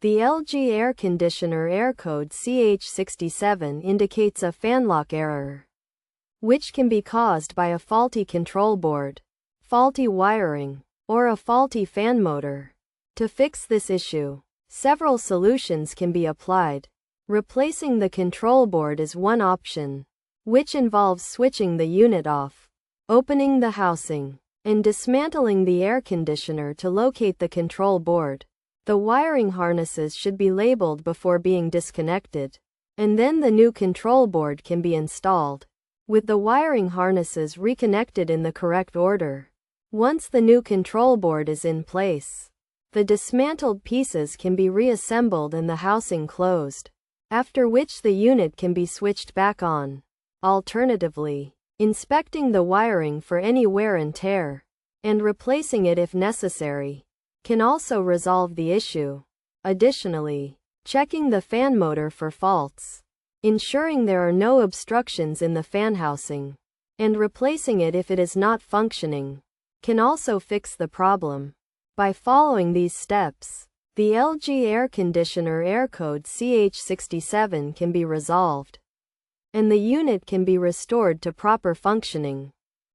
The LG air conditioner error code CH67 indicates a fan lock error, which can be caused by a faulty control board, faulty wiring, or a faulty fan motor. To fix this issue, several solutions can be applied. Replacing the control board is one option, which involves switching the unit off, opening the housing, and dismantling the air conditioner to locate the control board. The wiring harnesses should be labeled before being disconnected, and then the new control board can be installed, with the wiring harnesses reconnected in the correct order. Once the new control board is in place, the dismantled pieces can be reassembled and the housing closed, after which the unit can be switched back on. Alternatively, inspecting the wiring for any wear and tear, and replacing it if necessary, can also resolve the issue. Additionally, checking the fan motor for faults, ensuring there are no obstructions in the fan housing, and replacing it if it is not functioning, can also fix the problem. By following these steps, the LG air conditioner error code CH67 can be resolved, and the unit can be restored to proper functioning.